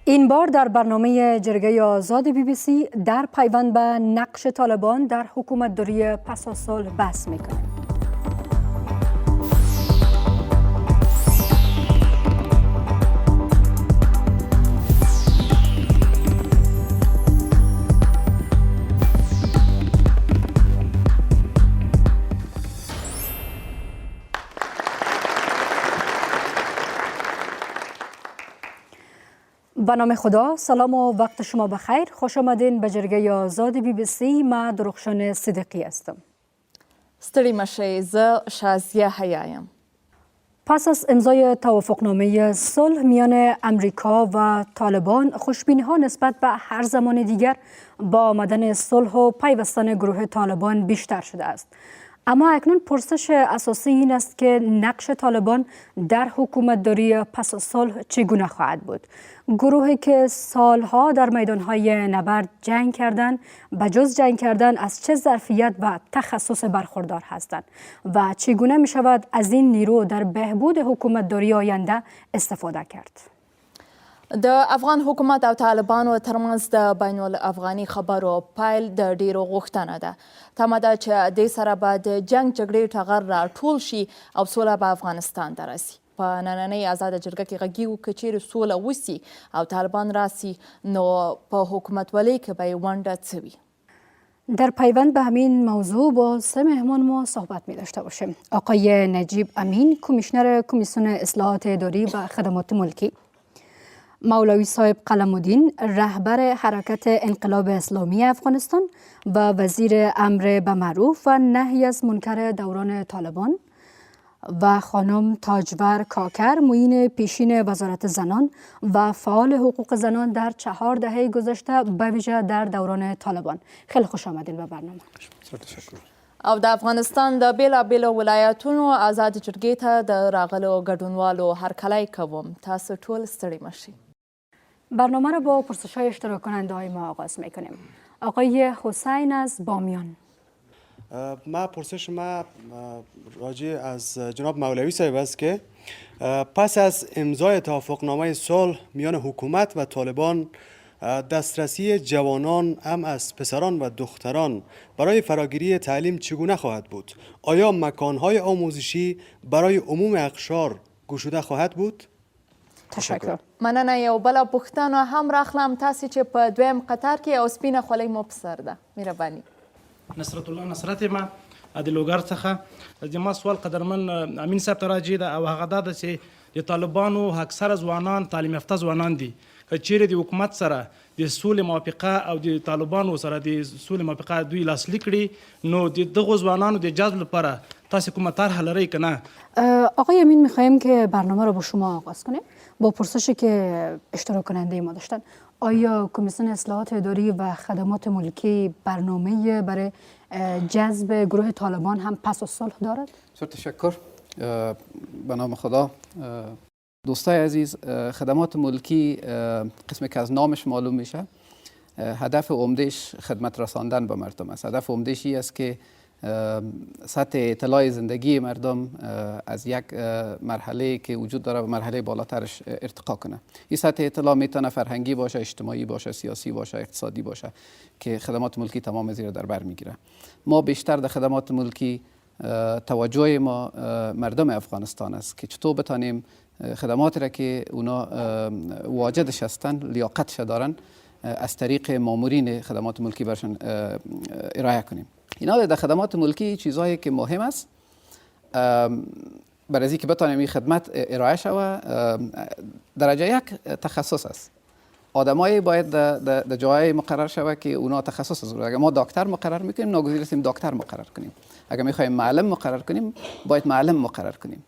این بار در برنامه جرگه آزاد BBC در پیوند به نقش طالبان در حکومتداری پس از صلح بحث میکنیم. به نام خدا، سلام و وقت شما بخیر. خوش آمدین به جرگه آزاد BBC. من درخشان صدیقی هستم. ستړي مشئ، زه شازیه حیایم. پس از امضای توافقنامه صلح میان امریکا و طالبان، خوشبینی‌ها نسبت به هر زمان دیگر با آمدن صلح و پیوستن گروه طالبان بیشتر شده است. اما اکنون پرسش اساسی این است که نقش طالبان در حکومتداری پس از صلح چگونه خواهد بود؟ گروهی که سالها در میدانهای نبرد جنگ کردند، بجز جنگ کردن از چه ظرفیت و تخصص برخوردار هستند و چگونه می شود از این نیرو در بهبود حکومتداری آینده استفاده کرد؟ د افغان حکومت او طالبانو ترمنځ د بین الافغاني خبرو پیل د ډیرو غوښتنه ده. تمه ده چې دې سره به د جنګ جګړې ټغر راټول شي او سوله به افغانستان ته راسي. په نننۍ ازاده جرګه کې غږیږو که چیرې سوله وسي او طالبان راسي نو په حکومتولۍ کې به یې ونډه څه وي؟ در پیوند به همین موضوع با سه مهمان ما صحبت می داشته باشیم. آقای نجیب امین، کمیشنر کمیسیون اصلاحات اداری و خدمات ملکی، مولوی صاحب قلم‌الدین، رهبر حرکت انقلاب اسلامی افغانستان و وزیر امر به معروف و نهی از منکر دوران طالبان، و خانم تاجور کاکر، معین پیشین وزارت زنان و فعال حقوق زنان در 4 دهه گذشته به ویژه در دوران طالبان. خیلی خوش آمدین به برنامه. او د افغانستان د بیلابیلو ولایتونو آزاد جرګې ته د راغلو ګډونوالو هرکلی کوم. تاسو ټول ستړي مشئ. برنامه را با پرسش‌های اشتراک کننده های ما آغاز میکنیم. آقای حسین از بامیان. پرسش ما راجع از جناب مولوی صاحب است که پس از امضای توافقنامه صلح میان حکومت و طالبان، دسترسی جوانان هم از پسران و دختران برای فراگیری تعلیم چگونه خواهد بود؟ آیا مکانهای آموزشی برای عموم اقشار گشوده خواهد بود؟ تشکر. مننه. یو بله پوښتنه هم راخلم، تاسې چې په دویم قطار کې او سپینه خولۍ مو په سر ده. مهرباني. نصرت الله نصرت ما د لوګر څخه زما سوال قدرمن امین صاحب ته راجع ده او هغه دا ده چې د طالبانو اکثره ځوانان تعلیم یافته ځوانان دي. که چیرې د حکومت سره د سولې موافقه او د طالبانو سره د سولې موافقه دوی لاسلیک کړي نو د دغو ځوانانو د جذب لپاره تاسې کومه طرح لرئ که نه؟ آقای امین، میخواهیم که برنامه را با شما آغاز کنیم با پرسشی که اشتراک کننده ما داشتن. آیا کمیسیون اصلاحات اداری و خدمات ملکی برنامه برای جذب گروه طالبان هم پس از صلح دارد؟ تشکر. به نام خدا. دوستای عزیز، خدمات ملکی قسمی که از نامش معلوم میشه هدف عمدهش خدمت رساندن به مردم است. هدف عمدهش این است که سطح اطلاع زندگی مردم از یک مرحله که وجود داره به مرحله بالاترش ارتقا کنه. این سطح اطلاع میتونه فرهنگی باشه، اجتماعی باشه، سیاسی باشه، اقتصادی باشه که خدمات ملکی تمام زیر در بر میگیره. ما بیشتر در خدمات ملکی توجه ما مردم افغانستان است که چطور بتانیم خدماتی را که اونا واجدش هستن، لیاقتش دارن، از طریق مامورین خدمات ملکی برشان ارائه کنیم. اینا در خدمات ملکی چیزهایی که مهم است برای اینکه بتانیم این خدمت ارائه شود. درجه یک تخصص است. آدمایی باید در جای مقرر شود که اونا تخصص است. اگر ما دکتر مقرر میکنیم ناگزیر هستیم دکتر مقرر کنیم. اگر میخوایم معلم مقرر کنیم باید معلم مقرر کنیم.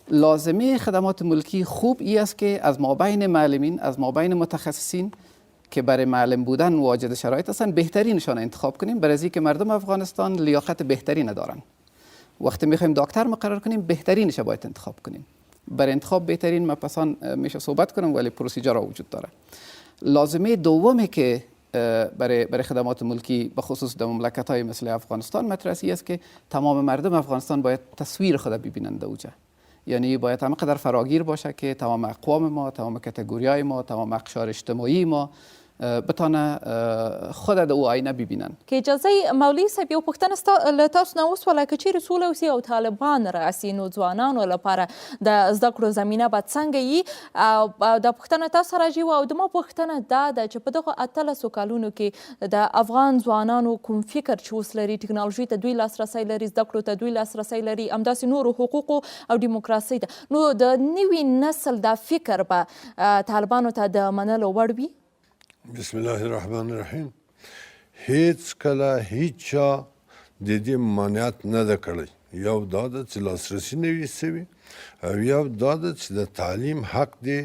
لازمه خدمات ملکی خوب ای است که از مابین معلمین، از مابین متخصصین که برای معلم بودن واجد شرایط هستند بهترینشان انتخاب کنیم، برای اینکه مردم افغانستان لیاقت بهتری ندارن. وقتی میخوایم دکتر مقرر کنیم بهترینش باید انتخاب کنیم. برای انتخاب بهترین مپسان میشه صحبت کنم ولی پروسیجر وجود داره. لازمه دومی که برای خدمات ملکی به خصوص در مملکت‌های مثل افغانستان مطرح است که تمام مردم افغانستان باید تصویر خود ببینند اوجا. یعنی باید همه قدر فراگیر باشه که تمام اقوام ما، تمام کتگوریای ما، تمام اقشار اجتماعی ما بتانه خود د او آینه ببینن. که اجازه مولوي صاحب یو پوښتنه له تاسو نه وسوله که چیرې سوله وسي او طالبان راسي نو ځوانانو لپاره د زده کړو زمینه به څنګه وي؟ دا پوښتنه تاسو راځي او د ما پوښتنه دا ده چې په دغو 18 کالونو کې د افغان ځوانانو کوم فکر چې اوس لري، ټکنالوژي ته دوی لاسرسی لري، زده کړو ته دوی لاسرسی لري، همداسې نورو حقوقو او دیموکراسۍ ته، نو د نوي نسل دا فکر به طالبانو ته د منلو وړ وي؟ بسم الله الرحمن الرحیم. هیڅ کله هیڅ چا د دې مانعت نه ده کړی. یو دا ده چې لاسرسي نه وي سوي، او یو دا ده چې د تعلیم حق دی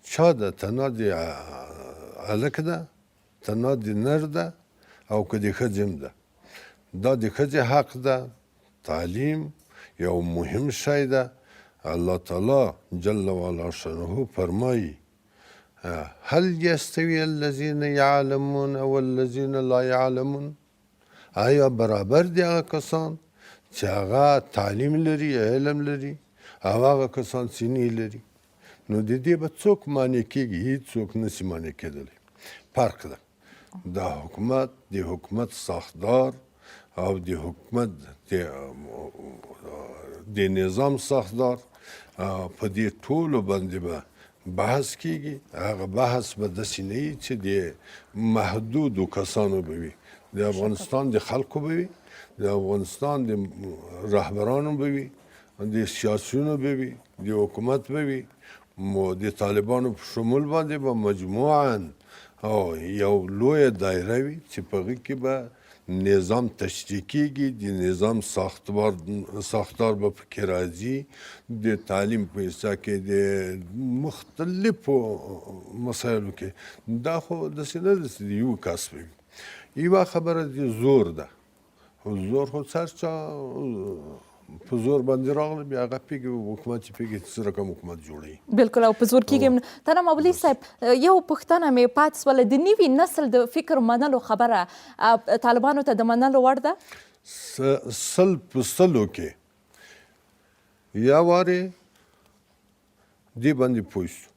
چا ده، تنها د هلک ده، تنها د نر ده او که د ښځې هم ده. دا د ښځې حق ده. تعلیم یو مهم شی ده. الله تعالی جل وعلا شانه فرمایي هل یستوی الذین یعلمون والذین لا یعلمون؟ آیا برابر دی هغه کسان چې هغه تعلیم لري، علم لري، او هغه کسان چې نه لري؟ نو د دې به څوک مانع کېږي؟ هېڅوک نشي مانع کېدلی. فرق ده. د حکومت ساختار او د حکومت د نظام ساختار په دې ټولو باندې به بحث کیږي. هغه بحث به داسې نه وي چې د محدودو کسانو به وي، د افغانستان د خلکو به وي، د افغانستان د رهبرانو به وي، د سیاسیونو به وي، د حکومت به وي، د طالبانو په شمول باندې به مجموعاً یو لویه دایره وي چې په هغې کې به نظام تشریح کیږي، د نظام ساختار به پکې راځي، د تعلیم په حصه کې د مختلفو مسایلو کې. دا خو داسې نه ده چې د یو کس به وي. یوه خبره د زور ده. زور خو هر چا په زور باندې راغله، بیا هغه پوهېږي حکومت چې پوهېږي څه رقم حکومت جوړوي. بلکل، او په زور کېږي. تنه مولوي صاحب یو پوښتنه مې پاتې سوله، د نوي نسل د فکر منلو خبره طالبانو ته د منلو وړ ده؟ 100% کې یا وارې دې باندې پوه شو.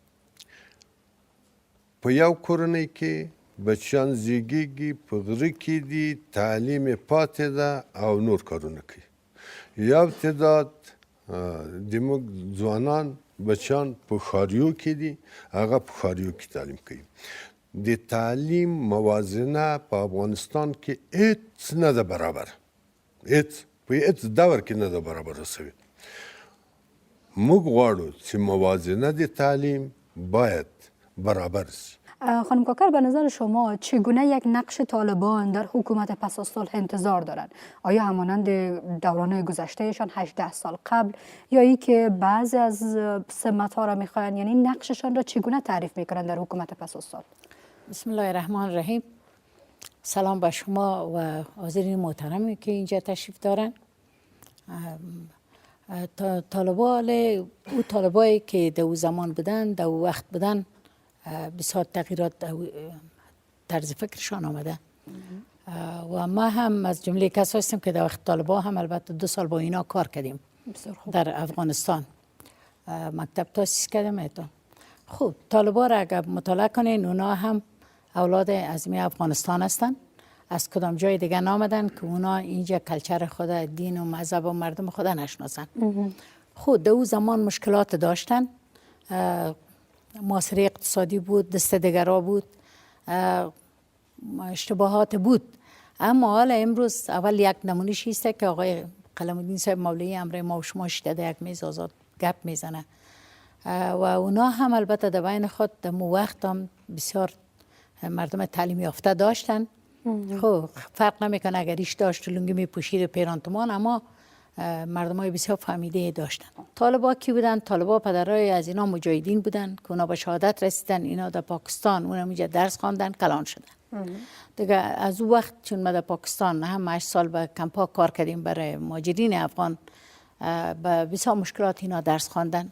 په یو کورنۍ کې بچیان زیږېږي، په غره کې دي، تعلیم یې پاتې ده او نور کارونه کوي. یو تعداد زموږ ځوانان بچیان په ښاریو کې دي، هغه په ښاریو کې تعلیم کوي. د تعلیم موازنه په افغانستان کې هېڅ نه ده برابر، هېڅ په هېڅ دور کې نه ده برابره سوې. موږ غواړو چې موازنه د تعلیم باید برابر شي. خانم کاکر، به نظر شما چگونه یک نقش طالبان در حکومت پس از صلح انتظار دارند؟ آیا همانند دوران گذشتهشان 18 سال قبل، یا ای که بعضی از سمت ها را میخواهند؟ یعنی نقششان را چگونه تعریف میکنند در حکومت پس از صلح؟ بسم الله الرحمن الرحیم. سلام به شما و حاضرین محترمی که اینجا تشریف دارن. طالبایی که در او زمان بودن، در او وقت بودن، بسیار تغییرات طرز فکرشان آمده و ما هم از جمله کسایی هستیم که در وقت طالبا هم البته 2 سال با اینا کار کردیم در افغانستان، مکتب تاسیس کردیم. ایتون خوب، طالبا را اگر مطالعه کنین، اونا هم اولاد عظیمی افغانستان هستن، از کدام جای دیگه نامدن که اونا اینجا کلچر خود، دین و مذهب و مردم خود نشناسن. خود در او زمان مشکلات داشتن، معاصره اقتصادی بود، دسته‌دگرا بود، اشتباهات بود. اما حالا امروز اول یک نمونه‌ش است که آقای قلم‌الدین صاحب مولوی امر ما و شما شده یک میز آزاد گپ میزنه و اونا هم البته در بین خود در مو وقت هم بسیار مردم تعلیم یافته داشتن. خب فرق نمیکنه اگر ایش داشت لنگی میپوشید و پیرانتمان، اما مردم های بسیار فهمیده داشتن. طالبا کی بودن؟ طالبا پدرای از اینا مجاهدین بودن که اونا به شهادت رسیدن. اینا در پاکستان اونا اینجا درس خواندن، کلان شدن. دیگه از اون وقت چون ما در پاکستان هم 8 سال به کمپا کار کردیم برای مهاجرین افغان، به بسیار مشکلات اینا درس خواندن،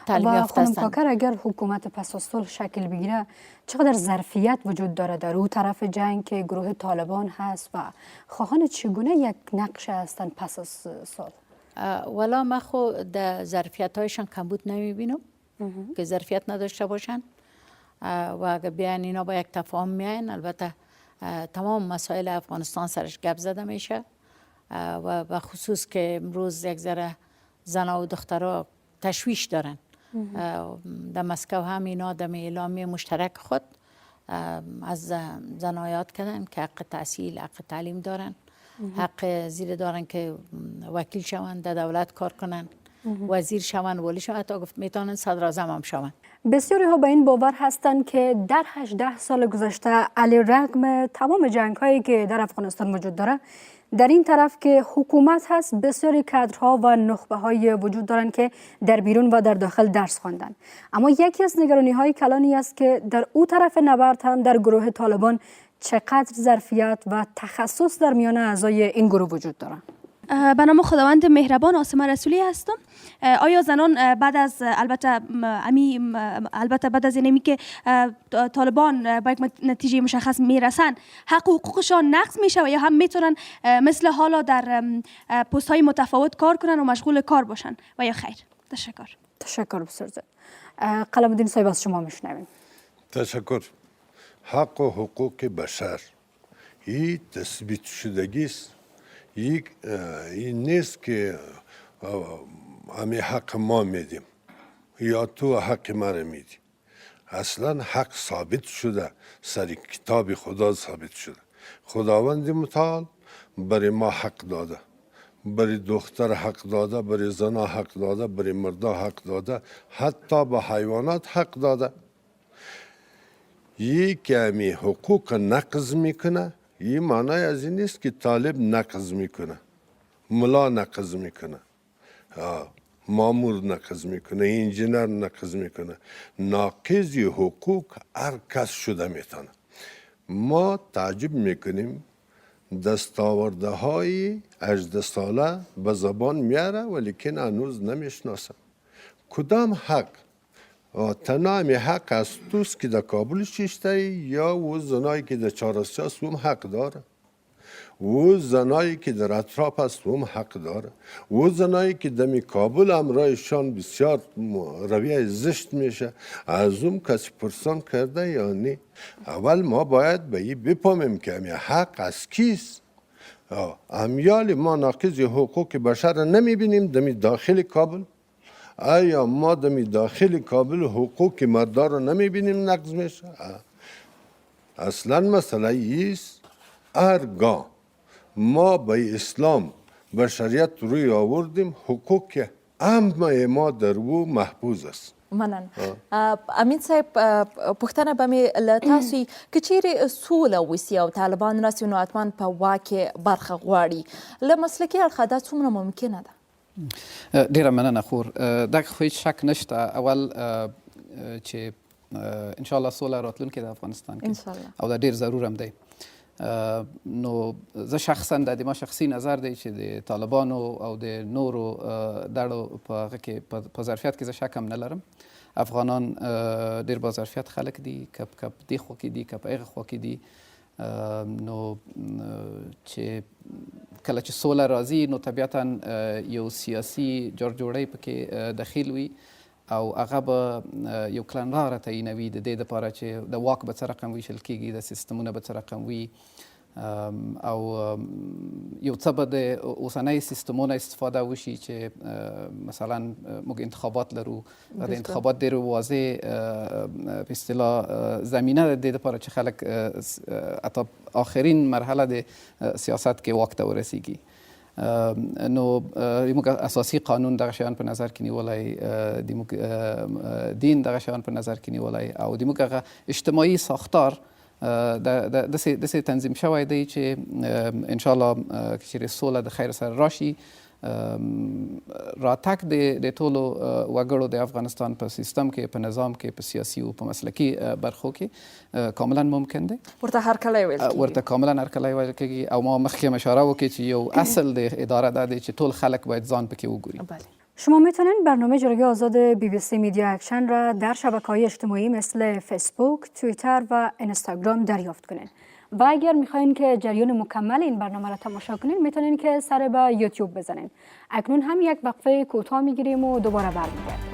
تعلیم یافته هستن. خانم کاکر، اگر حکومت پس از صلح شکل بگیره، چقدر ظرفیت وجود داره در اون طرف جنگ که گروه طالبان هست و خواهان چگونه یک نقش هستند پس از صلح؟ والا ما خود در ظرفیت هایشان کمبود نمیبینم که ظرفیت نداشته باشن و اگر بیان اینا با یک تفاهم میاین، البته تمام مسائل افغانستان سرش گپ زده میشه و به خصوص که امروز یک ذره زنا و دخترها تشویش دارن. در مسکو هم اینا در اعلامیه مشترک خود از زنها یاد کردن که حق تحصیل، حق تعلیم دارن، حق زیر دارن که وکیل شوند، در دولت کار کنن، وزیر شوند، ولی شوند، حتی گفت میتونن صدراعظم هم شوند. بسیاری ها به این باور هستند که در 18 سال گذشته علیرغم تمام جنگ هایی که در افغانستان وجود داره، در این طرف که حکومت هست بسیاری کادرها و نخبه های وجود دارند که در بیرون و در داخل درس خواندن. اما یکی از نگرانی های کلانی است که در او طرف نبرد هم در گروه طالبان چقدر ظرفیت و تخصص در میان اعضای این گروه وجود دارد. به نام خداوند مهربان، آسما رسولی هستم. آیا زنان بعد از البته بعد از اینمی که طالبان با یک نتیجه مشخص میرسن، حق و حقوقشان نقض میشه و یا هم میتونن مثل حالا در پست های متفاوت کار کنن و مشغول کار باشن و یا خیر؟ تشکر بسیار زیاد. قلم الدین صاحب از شما میشنویم. تشکر. حق و حقوق بشر این تثبیت شدگی است. این نیست که همه حق ما میدیم یا تو حق ما را میدی. اصلا حق ثابت شده، سر کتاب خدا ثابت شده. خداوند متعال برای ما حق داده، برای دختر حق داده، برای زنا حق داده، برای مردا حق داده، حتی به حیوانات حق داده. یک کمی حقوق نقض میکنه، این معنی از این نیست که طالب نقض میکنه، ملا نقض میکنه، مامور نقض میکنه، انجینر نقض میکنه. ناقض حقوق هر کس شده میتونه. ما تعجب میکنیم دستاورده های 18 ساله به زبان میاره ولیکن هنوز نمیشناسه. کدام حق؟ تنها حق از توست که در کابل شیشته یا و زنایی که در چهارسیه است هم حق داره، و زنایی که در اطراف است هم حق داره، و زنایی که در کابل همراهشان بسیار رویه زشت میشه از اون کسی پرسان کرده یا نه. اول ما باید به این بفهمیم که همی حق از کیست. امیال ما ناقض حقوق بشر نمیبینیم در داخل کابل. آیا ما در داخل کابل حقوق مردار رو نمیبینیم نقض میشه؟ اصلا مسئله ایست هرگاه ما به اسلام به شریعت روی آوردیم حقوق همه ما در او محفوظ است. مننه. امین صاحب پوښتنه به مې له تاسو که چیرې سوله وسي او طالبان راسي نو حتما په واک کې برخه غواړي. له مسلکي اړخه دا څومره ممکنه ده؟ ډیره مننه خور. دا خو هیڅ شک نشته اول چې ان شاء الله سوله راتلونکې د افغانستان کې او دا ډیر ضرور هم دی. نو زه شخصا د ما شخصي نظر دی چې د طالبانو او د نورو دړو په هغه کې په ظرفیت کې زه شک هم نه لرم. افغانان ډیر با ظرفیت خلک دي، کپ دی خوا کې دي، کپ هغه خوا کې دي. نو چې کله چې سوله راځي نو طبیعتا یو سیاسي جوړجوړی پکې دخیل وي او هغه به یو کړنلاره تعیینوي د دې دپاره چې د واک به څه رقم ویشل کیږي، د سیستمونه به څه رقم وي او یو څه به د اوسنۍ سیستمونه استفاده وشي چې مثلا موږ انتخابات لرو و د انتخابات ډېر واضح په اصطلاح زمینه د دې دپاره چې خلک حتی آخرین مرحله د سیاست کې واک ته ورسیږي. نو موږ اساسي قانون دغه شیان په نظر کې نیولی، دین دغه شیان په نظر کې نیولی او د موږ هغه اجتماعي ساختار داسې تنظیم شوی دی چې انشاءالله که چیرې سوله د خیر سره راشي راتګ د ټولو وګړو د افغانستان په سیستم کې، په نظام کې، په سیاسي او په مسلکي برخو کې کاملا ممکن دی. ورته هرکلی ویل کېږي. ورته کاملا هرکلی ویل کېږي او ما مخکې اشاره وکړې چې یو اصل د اداره دا دی چې ټول خلک باید ځان پکې وګوري. شما میتونید برنامه جرگه آزاد BBC میدیا اکشن را در شبکه‌های اجتماعی مثل فیسبوک، توییتر و اینستاگرام دریافت کنید. و اگر میخواین که جریان مکمل این برنامه را تماشا کنین میتونین که سر به یوتیوب بزنین. اکنون هم یک وقفه کوتاه میگیریم و دوباره برمیگردیم.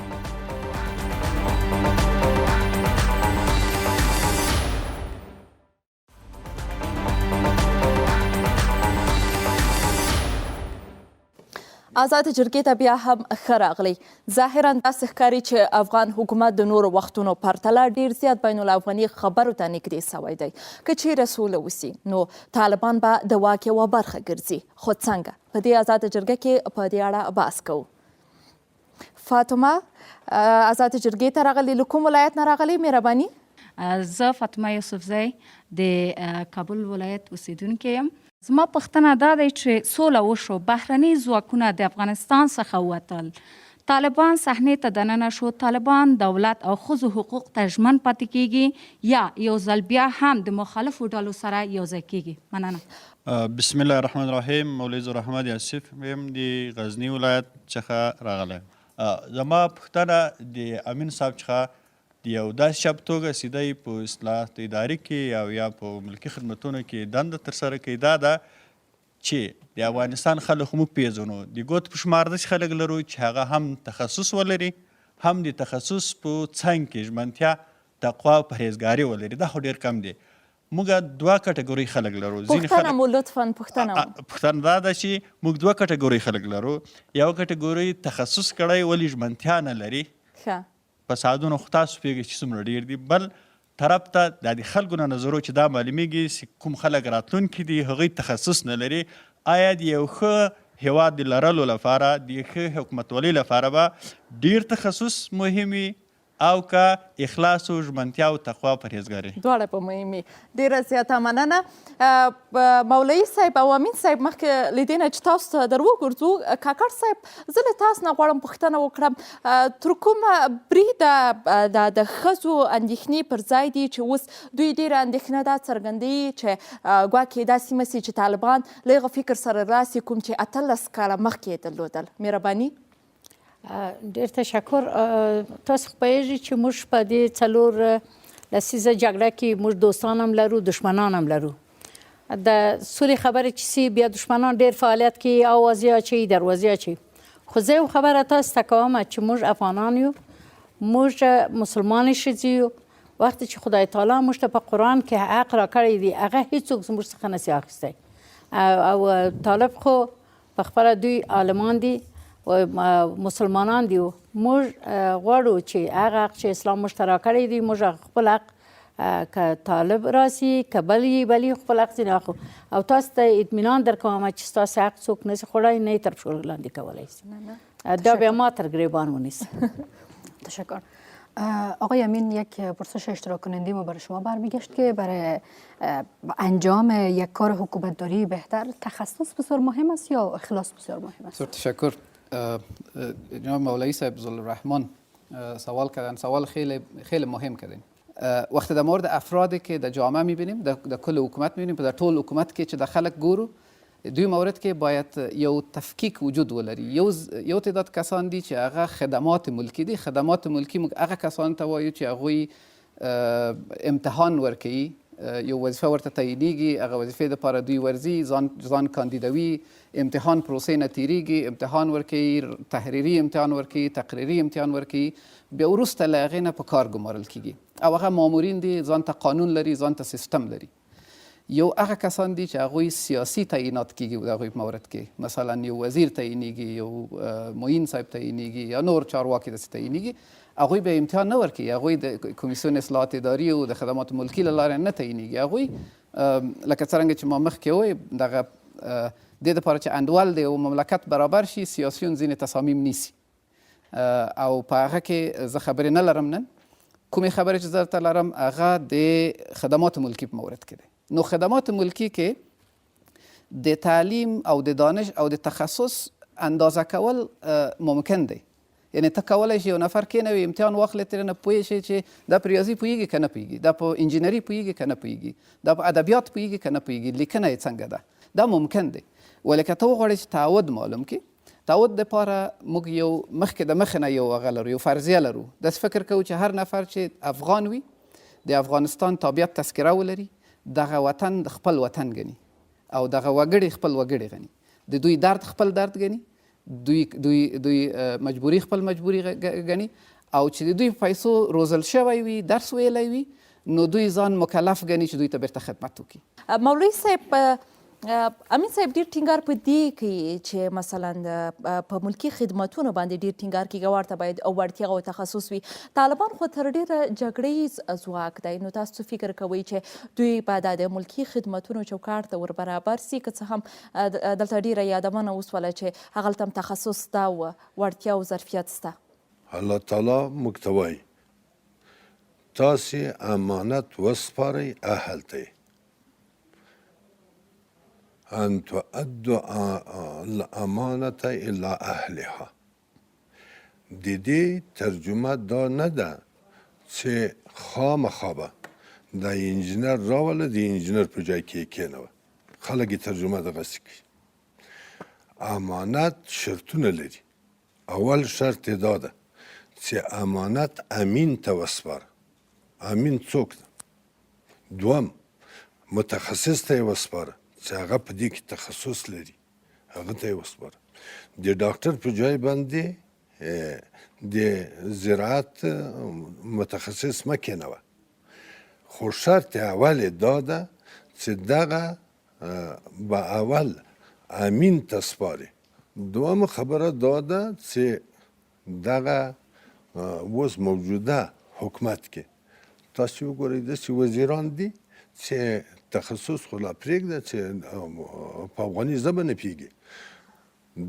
آزاد جرګې ته بیا هم ښه راغلی. ظاهرا داسې ښکاري چې افغان حکومت د نورو وختونو پرتله ډیر زیات بین الافغاني خبرو ته نږدې سوی دی. که چیرې سوله وسي نو طالبان به د واک یوه برخه ګرځي. خو څنګه؟ په دې آزاد جرګه کې په دې اړه بحث کوو. فاطمه آزاد جرګې ته راغلی، له کوم ولایت نه راغلی؟ مهرباني. زه فاطمه یوسفزی د کابل ولایت اوسیدونکې یم. زما پوښتنه دا دی چې سوله وشو، بهرني ځواکونه د افغانستان څخه ووتل، طالبان صحنې ته دننه شو، طالبان دولت او ښځو حقوق ته ژمن پاتې کیږي یا یو ځل بیا هم د مخالفو ډلو سره یوځای کیږي؟ مننه. بسم الله الرحمن الرحیم. مولوي زهور احمد یاسف یم د غزني ولایت څخه راغلی. زما پوښتنه د امین صاحب څخه د یو داسې چا په توګه سیده په اصلاحات اداري کې او یا په ملکي خدمتونو کې دنده ترسره کوي، دا ده چې د افغانستان خلک موږ پیژنو. د ګوت په شمار داسې خلک لرو چې هغه هم تخصص ولري، هم د تخصص په څنګ کې ژمنتیا، تقوا او پرهیزګاري ولري. دا خو ډېر کم دی. موږ دوه کټګورۍ خلک لرو. پوښتنه مو لطفا پوښتنه دا ده چې موږ دوه کټګورۍ خلک لرو. یو کټګورۍ تخصص کړی ولې ژمنتیا نه لري، فسادونه خو تاسو پوهېږئ چې څومره ډېر دي. بل طرف ته د خلکو نه نظرو چې دا معلومیږي چې کوم خلک راتلونکي دي هغوی تخصص نه لري. آیا د یو ښه هیواد د لرلو لپاره، د ښه حکومتولۍ لپاره به ډېر تخصص مهم وي او که اخلاص او ژمنتیا او تقوا او پرهیزګاري؟ دواړه به مهمې. ډېره زیاته مننه. مولوي صاحب او امین صاحب، مخکې له دې نه چې تاسو ته در وګرځو، کاکړ صاحب زه له تاسو نه غواړم پوښتنه وکړم، تر کومه بریده د ښځو اندېښنې پر ځای دي چې اوس دوی ډېره اندېښنه دا څرګندوي چې ګواکې داسې مسي چې طالبان له هغه فکر سره راسي کوم چې 18 کاله مخکې یې درلودل؟ مهرباني. ډېر تشکر. تاسو پوهیږئ چې موږ په دې څلور لسیزه جګړه کې موږ دوستان هم لرو، دشمنان هم لرو. د سولې خبرې چې سي بیا دشمنان ډېر فعالیت کوي، اوازې اچوي، دروازې اچوي. خو زه یو خبره تاسو ته کوم چې موږ افغانان یو، موږ مسلمانې ښځې یو. وخت چې خدای تعالی موږ ته په قرآن کې حق راکړی دی، هغه هیڅوک زموږ څخه نشي اخیستی. او طالب خو په خپله دوی عالمان دي و مسلمانان دي. موږ غواړو چې هغه حق چې اسلام موږ ته راکړی دی، موږ خپل حق که طالب راسي که بل خپل حق ځینې اخلو. او تاسو ته اطمینان درکوم چې ستاسو حق څوک نشي خوړی، نه یې تر پښو لاندې کولی شي. دا بیا ما تر گریبان ونیسه. تشکر. آقای امین، یک پرسش اشتراک کننده ما برای شما برمیگشت که برای انجام یک کار حکومتداری بهتر تخصص بسیار مهم است یا اخلاص بسیار مهم است؟ تشکر. جناب مولوی صاحب ذوالرحمن سوال کردن، سوال خیلی خیلی مهم کردن. وقتی در مورد افرادی که در جامعه میبینیم، در کل حکومت میبینیم، در طول حکومت که در خلق گورو، دوی مورد که باید یو تفکیک وجود ولري. یو تعداد کسان دي چې هغه خدمات ملکی دي. خدمات ملکی موږ هغه کسان ته وایو چې هغوی امتحان ورکوي، یو وظیفه ورته تعیینیږي، هغه وظیفې دپاره دوی ورځي، ځان کاندیدوي، امتحان پروسې نه تیریږي، امتحان ورکوي، تحریري امتحان ورکوي، تقریري امتحان ورکوي، بیا وروسته له هغې نه په کار ګمارل کیږي. او هغه مامورین دي، ځان ته قانون لري، ځان ته سیستم لري. یو هغه کسان دي چې هغوی سیاسي تعینات کیږي د هغوی په مورد کې، مثلا یو وزیر تعینیږي، یو معین صاحب تعینیږي یا نور چارواکي داسې تعینیږي، هغوی به امتحان نه ورکوي. هغوی د کمیسیون اصلاحات اداري او د خدمات ملکي له لارې نه تعینیږي. هغوی لکه څرنګه چې ما مخکې وویل، دغه دې دپاره چې انډول د یو مملکت برابر شي، سیاسیون ځینې تصامیم نیسي. او په هغه کې زه خبرې نه لرم نن. کومې خبرې چې زه درته لرم هغه د خدمات ملکي په مورد کې دی. نو خدمات ملکی کې د تعلیم او د دانش او د تخصص اندازه کول ممکن دی. یعنی ته کولی شي یو نفر کېنوي، امتحان واخلې، ترې نه پوه شي چې دا په ریاضي پوهېږي که نه پوهېږي، دا په انجینري پوهېږي که نه پوهېږي، دا په ادبیات پوهېږي که نه پوهېږي، لیکنه یې څنګه ده، دا ممکن دی. ولې که ته وغواړې چې تعود معلوم کړي، تعود دپاره موږ یو مخکې د مخې نه یو هغه لرو، یو فرضیه لرو. داسې فکر کوو چې هر نفر چې افغان وي، د افغانستان تابعیت تذکره ولري، دغه وطن خپل وطن ګڼي او دغه وګړي خپل وګړي غني، د دوی درد خپل درد ګڼي، دوی مجبوري خپل مجبوري ګڼي، او چې د دوی پیسو روزل شوی وي، درس ویلی وي، نو دوی ځان مکلف ګڼي چې دوی ته بیرته خدمت وکړي. مولوي صاحب، امین صاحب ډېر ټینګار په دې کوي چې مثلا په ملکي خدمتونو باندې ډېر ټینګار کېږي، ورته باید وړتیا او تخصص وي. طالبان خو تر ډېره جګړیز ځواک دی، نو تاسو فکر کوئ چې دوی به د ملکي خدمتونو چوکاټ ته ور برابر سي، که څه هم دلته ډېره یادونه وسوله چې هغلته هم تخصص شته او وړتیا او ظرفیت شته؟ الله تعالی موږ ته وایي تاسې امانت وسپارئ اهل ته ان تؤدوا الامانة الى اهلها. د دې ترجمه دا نه ده چې خامخا به د انجینر راوله د انجینر په ځای کې کېنوه. خلک یې ترجمه دغسې کوي. امانت شرطونه لري. اول شرط دا ده چې امانت امین ته وسپاره. امین څوک ده؟ دوم متخصص ته یې وسپاره چې هغه په دې کې تخصص لري، هغه ته یې وسپاره. د ډاکټر په ځای باندې د زراعت متخصص مه کېنوه. خو شرط اول یې دا ده چې دغه به اول امین ته سپاري. دومه خبره دا ده چې دغه اوس موجوده حکومت کې تاسو وګورئ داسې وزیران دي چې تخصص خو لا پرېږده چې په افغاني ژبه نه پوهېږي.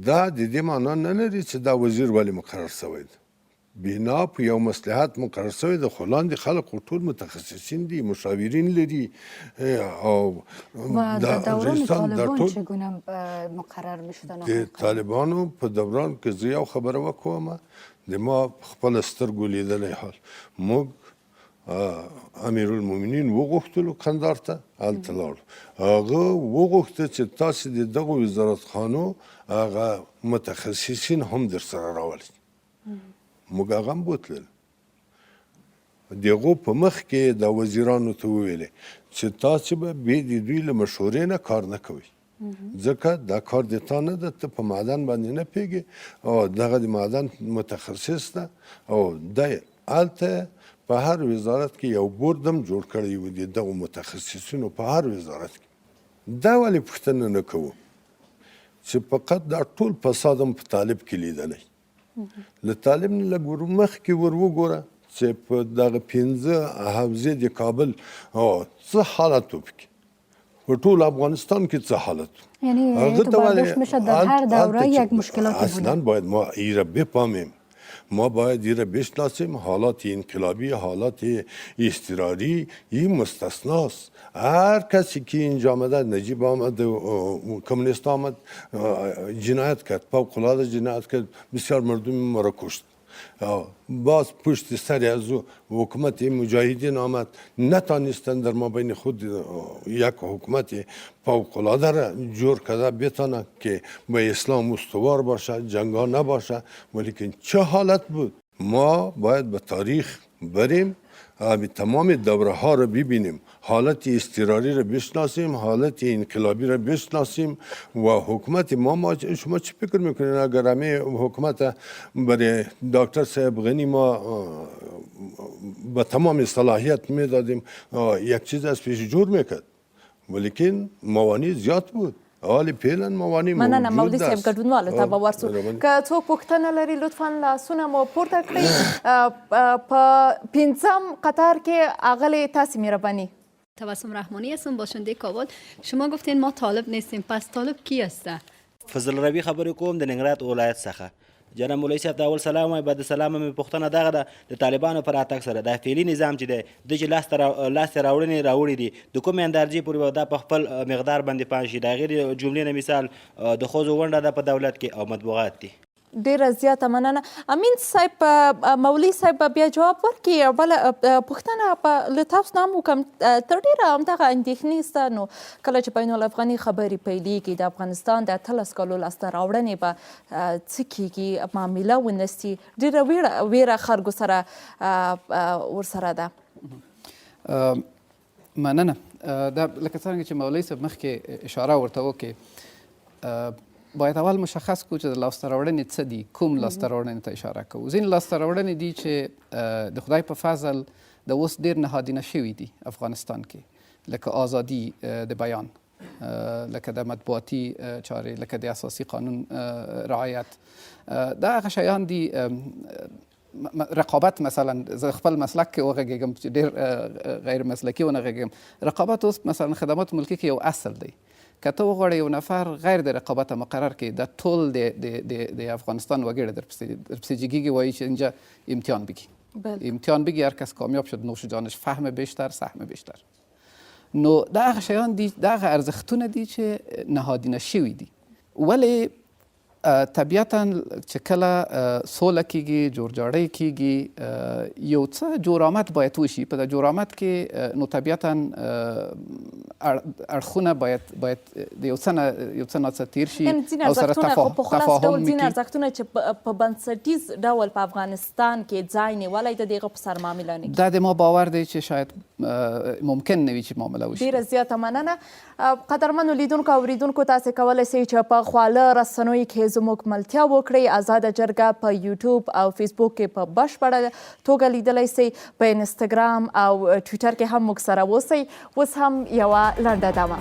دا د دې معنا نه لري چې دا وزیر ولې مقرر شوی دی. بنا په یو مصلحت مقرر شوی دی، خو لاندې خلک خو ټول متخصصین دي، مشاورین لري او در دوران طالبان چگونه مقرر میشدن؟ د طالبانو په دوران کې زه یو خبره وکوم، د ما خپل سترګو لیدلی حال. موږ امیرالمؤمنین وغوښتلو قندار ته، هلته لاړو. هغه وغوښته چې تاسې د دغو وزارتخانو هغه متخصصین هم در سره راولئ. موږ هغه هم بوتلل. د هغو په مخ کې د وزیرانو ته وویلې چې تاسې به بې د دوی له مشورې نه کار نه کوئ، ځکه دا کار د تا نه ده، ته په معدن باندې نه پوهېږې او دغه د معدن متخصص ده او دی هلته په هر وزارت کې یو بورد هم جوړ کړی و د دغو متخصصینو په هر وزارت کې. دا ولې پوښتنه نه کوو چې فقط دا ټول فساد هم په طالب کې لیدلی؟ له طالب نه لږ ور مخکې ور وګوره چې په دغه 15 حوزې د کابل څه حالت و پکې، په ټول افغانستان کې څه حالت و. یعنی تو برداشت میشه در هر دوره یک مشکلاتی بوده. اصلا باید ما ایره بفهمیم، ما باید ایره بشناسیم. حالات انقلابی، حالات اضطراری این مستثناست. هر کسی که اینجا آمده، نجیب آمد، کمونیست آمد، جنایت کرد، فوق‌العاده جنایت کرد، بسیار مردم ما را کشت. باز پشت سر از او حکومت مجاهدین آمد، نتانستند در ما بین خود یک حکومت فوق‌العاده را جور کرده بتانه که به اسلام استوار باشه، جنگا نباشه. ولیکن چه حالت بود؟ ما باید به تاریخ بریم، تمام دوره ها رو ببینیم، حالت اضطراری رو بشناسیم، حالت انقلابی رو بشناسیم و حکومت ما شما چی فکر میکنین اگر همه حکومت برای دکتر صاحب غنی ما به تمام صلاحیت میدادیم یک چیز از پیش جور میکرد، ولیکن موانع زیاد بود. حالی فعلا موانع موجود است. مننه مولوي صاحب، ګډونوالو ته به ورسو. که څوک پوښتنه لري لطفا لاسونه مو پورته کړئ. په 5م قطار کې اغلې تاسې مهرباني. تبسم رحمانی هستم، باشنده کابل. شما گفتین ما طالب نیستیم، پس طالب کی هسته؟ فضل ربی خبرې کوم د ننګرهار ولایت څخه. جناب مولوي صاحب ته اول سلام وایم، بعد سلام مې پوښتنه دغه ده د طالبانو پر راتګ سره دا فعلي نظام چې دی د چې لاسته راوړنې دي د کومې اندازې پورې به دا په خپل مقدار باندې پام شي. د هغې د جملې نه مثال د ښځو ونډه ده په دولت کې او مطبوعات دي. ډیره زیاته مننه. امین صاحب، مولوي صاحب بیا جواب ورکړي. بله پوښتنه له تاسو نه هم وکړم، تر ډېره همدغه اندېښنې شته، نو کله چې بین الافغاني خبرې پیلېږي د افغانستان د 18 کالو لاسته راوړنې به څه کېږي، معامله ونسي، ډېره ویره خلکو سره ورسره ده. مننه. دا لکه څنګه چې مولوي صاحب مخکې اشاره ورته وکړي، باید اول مشخص کړو چې د لاسته راوړنې څه دي، کوم لاسته راوړنې ته اشاره کوو. ځینې لاسته راوړنې دي چې د خدای په فضل د اوس ډېر نهادینه شوي دي افغانستان کې، لکه ازادي د بیان، لکه د مطبوعاتي چارې، لکه د اساسي قانون رعایت. دا هغه شیان دي. رقابت مثلا زه خپل مسلک کې وغږېږم چې ډېر غیر مسلکي ونه غږېږم. رقابت اوس مثلا خدمات ملکي کې یو اصل دی. که ته وغواړې یو نفر غیر د رقابت مقرر کړي، د ټول د افغانستان وګړي درپسې جگیږي، وایي چې اینجا امتحان بگی. امتحان بگی، هر کس کامیاب شد نوش جانش، فهم بیشتر، سهم بیشتر. نو دا هغه شیان دي، دا هغه ارزښتونه دي چې نهادینه شوي دي. ولی طبیعتا چې کله سوله کیږي، جوړجاړی کیږي، یو څه جرأت باید وشي. په د جرأت کې نو طبیعتا اړخونه باید د یو څه ناڅه تیر شي او سره تفاهم وکړي. ځینې ارزښتونه چې په بنسټیز ډول په افغانستان کې ځای نیولی د دغه په سر معامله نه کیږي. دا د ما باور دی چې شاید ممکن نه وي چې معامله وشي. ډیره زیاته مننه. قدرمنو لیدونکو او اوریدونکو، تاسې کولی شئ چې په خواله رسنیو کې زموږ ملتیا وکړئ. آزاده جرګه په یوټیوب او فیسبوک کې په بشپړه توګه لیدلی شئ. په انسټاګرام او ټویټر کې هم موږ سره اوسئ. اوس هم یوه لنډه دمه.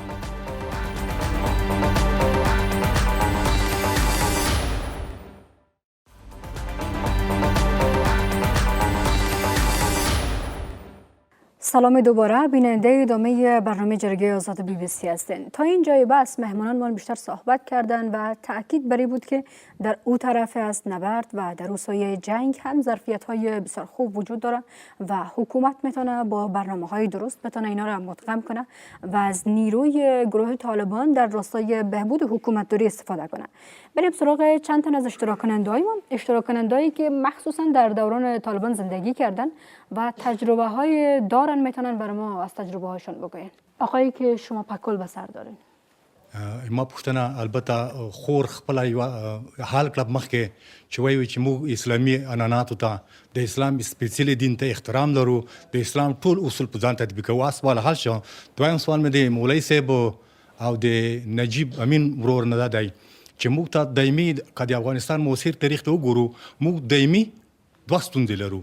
سلام دوباره، بیننده ادامه برنامه جرگه آزاد BBC هستین. تا این جای بس مهمانان ما بیشتر صحبت کردن و تاکید بر این بود که در او طرف از نبرد و در روسای جنگ هم ظرفیت‌های بسیار خوب وجود داره و حکومت میتونه با برنامه‌های درست بتونه اینا را مدغم کنه و از نیروی گروه طالبان در راستای بهبود حکومتداری استفاده کنه. بریم سراغ چند تا از اشتراک کننده‌هایی که مخصوصا در دوران طالبان زندگی کردن و تجربه های دارن، میتونن برای ما از تجربه هاشون بگوین. آقایی که شما پکل به سر دارین، ما پوښتنه البته خور خپل یو حال کلب مخکې چې وایي چې موږ اسلامي عنعناتو ته د اسلام سپیڅلي دین ته احترام لرو، د اسلام ټول اصول په ځان تطبیق کوو. سوال حل شو. دویم سوال مې د مولوي صاحب او د نجیب امین ورور نه دی چې موږ ته دایمي که د افغانستان موثر تاریخ ته وګورو، موږ دایمي دوه ستونزې لرو.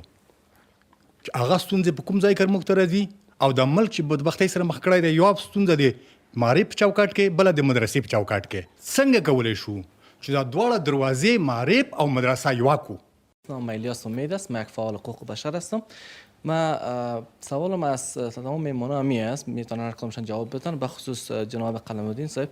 هغه ستونزې په کوم ځای کې موږ ته راځي او د ملک چې بدبختۍ سره مخ کړی دی، یوه ستونزه د معارف په چوکاټ کې، بله د مدرسې په چوکاټ کې. څنګه کولی شو چې دا دواړه دروازې معارف او مدرسه یوه کړو؟ نام الیاس امید است. من یک فعال حقوق بشر هستم. من سوالم از تمام میمونا همی است، میتونن هر کدومشان جواب بدن. به خصوص جناب قلم‌الدین صاحب،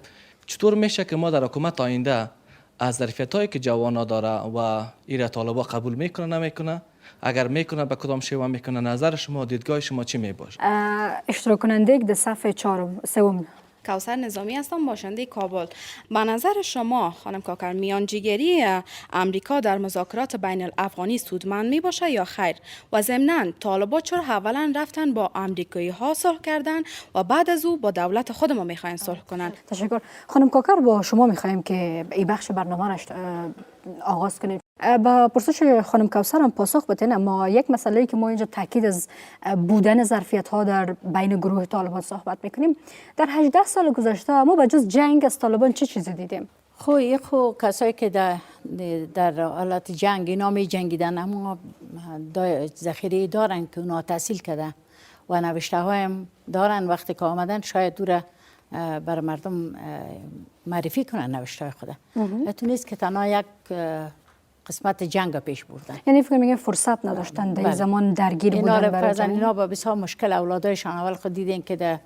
چطور میشه که ما در حکومت آینده از ظرفیت‌هایی که جوانا داره و ایره طالبا قبول میکنه نمیکنه؟ اگر میکنه به کدام شیوه میکنه؟ نظر شما، دیدگاه شما چی میباشه؟ اشتراک کننده در صف سوم. کوثر نظامی هستم، باشنده کابل. به نظر شما خانم کاکر، میانجیگری امریکا در مذاکرات بین الافغانی سودمند می باشه یا خیر؟ و ضمناً طالبان چرا اولا رفتن با امریکایی ها صلح کردن و بعد از او با دولت خود ما میخواین صلح کنن؟ تشکر. خانم کاکر، با شما میخوایم که این بخش برنامه را آغاز کنیم. با پرسش خانم کوثر هم پاسخ بدین، اما یک مسئله که ما اینجا تاکید از بودن ظرفیت ها در بین گروه طالبان صحبت میکنیم، در 18 سال گذشته ما به جز جنگ از طالبان چه چیزی دیدیم؟ کسایی که در حالت جنگ اینا می جنگیدن، اما ذخیره دارن که اونا تحصیل کردن و نوشته هایم دارن. وقتی که آمدن شاید دور بر مردم معرفی کنن نوشته های خود. نیست که تنها یک قسمت جنگ پیش بردن. یعنی فکر میگم فرصت نداشتن در زمان درگیر بودن برای جنگ. اینا با بسیار مشکل اولادایشان اول خود دیدین که در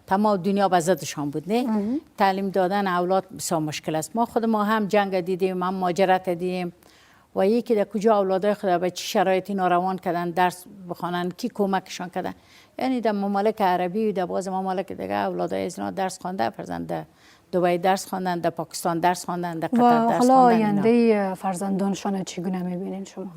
تمام دنیا به ضدشان بود. نه تعلیم دادن اولاد بسیار مشکل است. ما هم جنگ دیدیم، هم مهاجرت دیدیم و یکی در کجا اولادای خود به چه شرایطی ناروان کردن، درس بخوانن، کی کمکشان کردن. یعنی در ممالک عربی و در بعض ممالک دیگه اولادای از اینا درس خوانده، فرزند دبی درس خواندن، در پاکستان درس خواندن، در قطر درس خواندن. حالا آینده فرزندانشان چگونه می‌بینین شما؟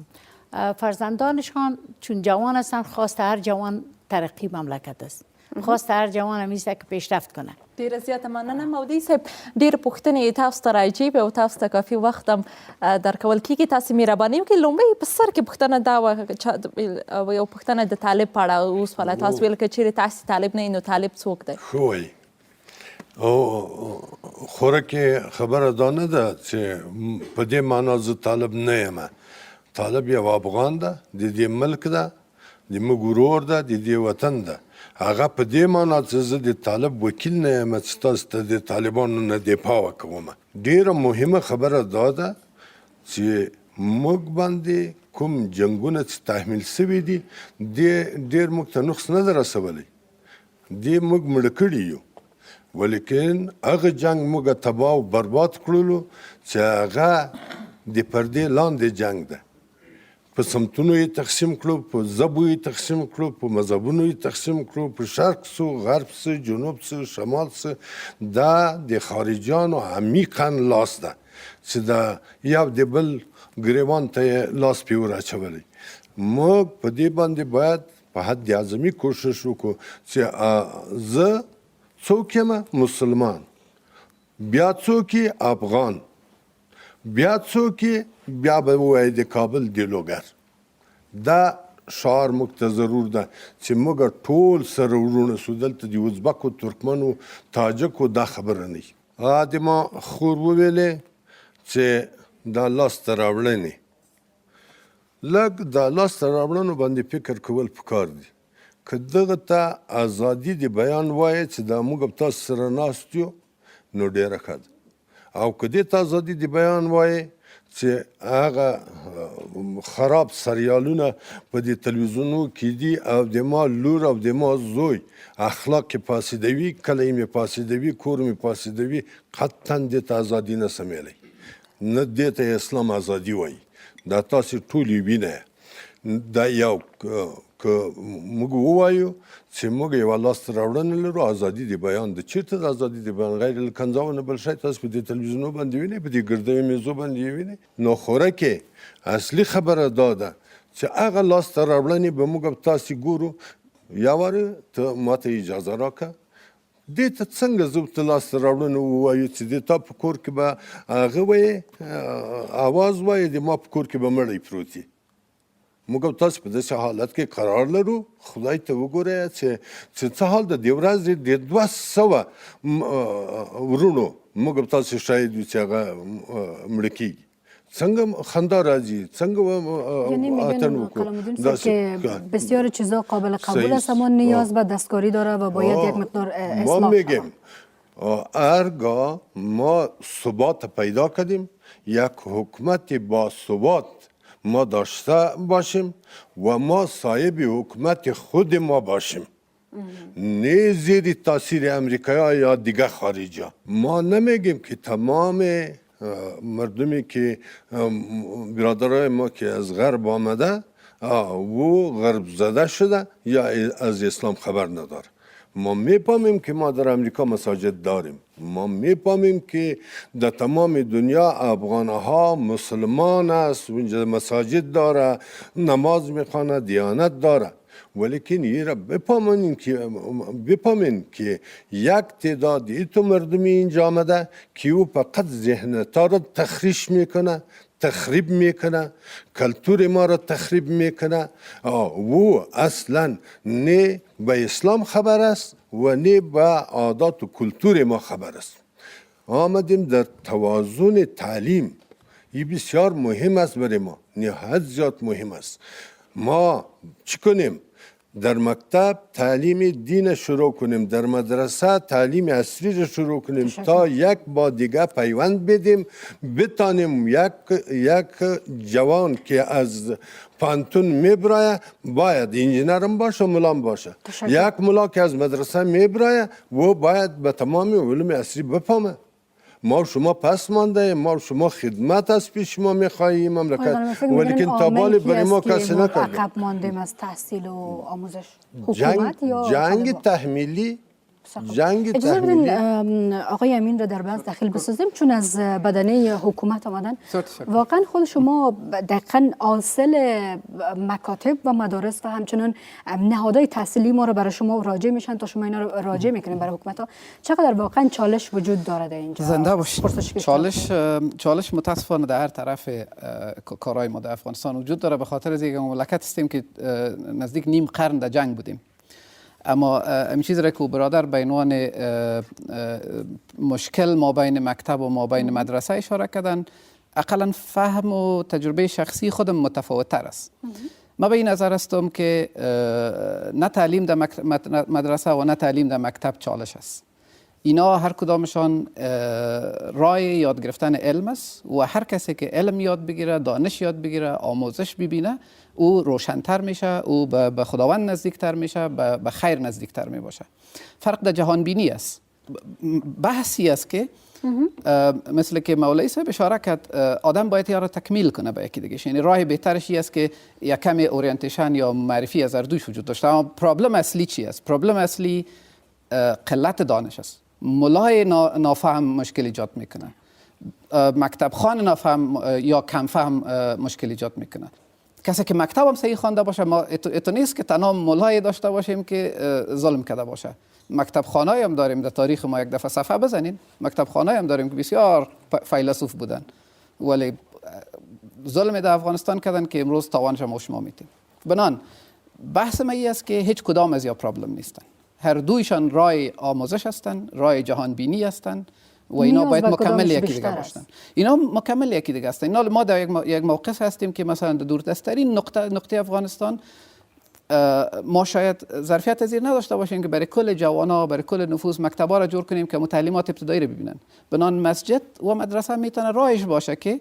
فرزندانشان چون جوان هستن، خواست هر جوان ترقی مملکت است. خواست هر جوان هم ایسته که پیشرفت کنه. ډیره زیاته مننه مولوي صاحب. ډیره پوښتنې تاسو ته راجیب او تاسو ته کافي وخت هم درکول کیږي. تاسو مهرباني وکړئ لومړی په سر کې پوښتنه دا وه یو پوښتنه د طالب په اړه اوس ولا تاسو ویل که چیرې تاسو طالب نه نو طالب څوک دی؟ ښه وایي او خوره خبره دا نه ده چې په دې معنا زه طالب نه یم. طالب یو افغان ده، د دې ملک ده، د موږ ورور ده، د دې وطن ده. هغه په دې معنا چې زه د طالب وکیل نه یم چې تاسو ته د طالبانو نه دفاع وکوم. ډیره مهمه خبره دا ده چې موږ باندې کوم جنګونه چې تحمیل سوي دي ډیر موږ ته نقص نه ده رسولی، دې موږ مړه کړي یو، ولیکن هغه جنګ موږ تباه او برباد کړلو چې هغه د پردې لاندې جنګ ده. په سمتونو یې تقسیم کړو، په ژبو یې تقسیم کړو، په مذهبونو یې تقسیم کړو، په شرق سو، غرب سو، جنوب سو، شمال سو. دا د خارجیانو عمیقا لاس ده چې دا یو د بل ګریوان ته یې لاس پې ور اچولی. موږ په دې باندې باید په حد اعظمي کوشش وکړو چې زه څوک یم؟ مسلمان، بیا څوک افغان، بیا څوک بیا به ووایي د کابل دیلوګر. دا شعار موږ ته ضرور ده چې موږ ټول سره ورونه سو. دلته د ازبکو، ترکمنو، تاجکو دا خبره نه وي. د ما خور وویلې چې دا لاسته راوړنې، لږ دا لاسته راوړنو باندې فکر کول پکار دي. که دغه ته ازادي د بیان وایي چې دا موږ تاسو سره ناست یو نو ډېره ښه ده، او که دې ته ازادي د بیان وایي چې هغه خراب سریالونه په دې تلویزیونو کې دي او د ما لور او د ما زوی اخلاق یې فاسدوي، کلی مې فاسدوي، کور مې فاسدوي، قطعا دې ته ازادي نه سمیلی، نه دې ته اسلام ازادي وایي. دا تاسې ټول یې وینئ. دا یو که موږ ووایو چې موږ یوه لاسته راوړنه لرو، ازادي د بیان ده. چېرته د ازادي د بیان؟ غیر الکنځاو نه بل شی تاسو په دې تلویزیونو باندې وینئ، په دې ګردیو میزو باندې یې وینئ. نو خوره اصلي خبره دا ده چې هغه لاسته راوړنې به موږ تاسې ګورو. یا وارې ته ماته اجازه راکړه، دې ته څنګه زه ورته لاسته راوړنه ووایو چې د تا په کور کې به هغه وایي اواز وایي، د ما په کور کې به مړی پروت وي. موږ تاسو په داسې حالت کې قرار لرو. خدای ته وګورئ چې څه حال ده. د ورځې د 200 ورونو موږ تاسو شاید چې هغه مړه کېږي. څنګه خندا راځي، څنګه اتن وکړو. بسیار چیزا قابل قبول است اما نیاز به دستکاری داره و باید یک مقدار اصلاح. ما میگیم هرگاه ما ثبات پیدا کردیم، یک حکومت با ثبات ما داشته باشیم و ما صاحب حکومت خود ما باشیم، نه زیر تاثیر امریکایی یا دیگه خارجی. ما نمیگیم که تمام مردمی که برادرای ما که از غرب آمده و غرب زده شده یا از اسلام خبر نداره. ما میپامیم که ما در امریکا مساجد داریم، ما میپامیم که در تمام دنیا افغانها مسلمان است، اونجا مساجد داره، نماز میخوانه، دیانت داره. ولیکن یه را بپامین که یک تعداد ایتو مردمی اینجا آمده که او فقط ذهنتا را تخریش میکنه، تخریب میکنه، کلتور ما را تخریب میکنه. او اصلا نه به اسلام خبر است و نه به عادات و کلتور ما خبر است. آمدیم در توازن تعلیم، این بسیار مهم است برای ما، نهایت زیاد مهم است. ما چی کنیم؟ در مکتب تعلیم دین شروع کنیم، در مدرسه تعلیم عصری رو شروع کنیم تا یک با دیگه پیوند بدیم، بتانیم یک جوان که از پانتون میبرایه باید انجینرم باشه، ملام باشه. یک ملا که از مدرسه میبرایه و باید به تمام علوم عصری بفهمه. ما شما پس مانده، ما شما خدمت از پیش شما میخواهیم مملکت، ولیکن تابال برای ما کسی نکرده. عقب ماندیم از تحصیل و آموزش حکومت یا جنگ تحمیلی جنگ اجازه بدین تحمیلی آقای امین را در بحث داخل بسازیم، چون از بدنه حکومت آمدن. واقعا خود شما دقیقا حاصل مکاتب و مدارس و همچنان نهادهای تحصیلی ما رو برای شما راجع میشن تا شما اینا رو راجع میکنین برای حکومت ها. چقدر واقعا چالش وجود داره در اینجا؟ زنده باشید. چالش متاسفانه در هر طرف کارهای ما در افغانستان وجود داره، به خاطر از اینکه مملکت هستیم که نزدیک نیم قرن در جنگ بودیم. اما این چیزی را که برادر به عنوان مشکل ما بین مکتب و ما بین مدرسه اشاره کردن، اقلا فهم و تجربه شخصی خودم متفاوت تر است. ما به این نظر هستم که نه تعلیم در مدرسه و نه تعلیم در مکتب چالش است. اینا هر کدامشان راه یاد گرفتن علم است و هر کسی که علم یاد بگیره، دانش یاد بگیره، آموزش ببینه، او روشن‌تر میشه، او به خداوند نزدیکتر میشه، به خیر نزدیکتر می باشه. فرق در جهان بینی است. بحثی است که مثل که مولوی صاحب اشاره کرد، آدم باید یا را تکمیل کنه به یکی دیگه. یعنی راه بهترش است که یک کمی اورینتیشن یا معرفی از هر دوش وجود داشته. اما پرابلم اصلی چی است؟ پرابلم اصلی قلت دانش است. ملای نافهم مشکل ایجاد میکنه، مکتب خان نافهم یا کم فهم مشکل ایجاد میکنه. کسی که مکتب هم صحیح خوانده باشه، ما اتو نیست که تنها ملای داشته باشیم که ظلم کرده باشه. مکتب خانه‌ای هم داریم در تاریخ ما، یک دفعه صفحه بزنین، مکتب خانه‌ای هم داریم که بسیار فیلسوف بودن ولی ظلم در افغانستان کردن که امروز تاوانش ما شما میتیم. بنان بحث ما است که هیچ کدام از یا پرابلم نیستن، هر دویشان راه آموزش هستند، راه جهان بینی هستند و اینا باید مکمل یکی دیگه باشن. اینا مکمل یکی دیگه هستند. اینا ما در یک موقف هستیم که مثلا در دوردستترین نقطه افغانستان ما شاید ظرفیت زیر نداشته باشیم که برای کل جوانا، برای کل نفوس مکتبا را جور کنیم که تعلیمات ابتدایی رو ببینن. بنان مسجد و مدرسه میتونه راهش باشه که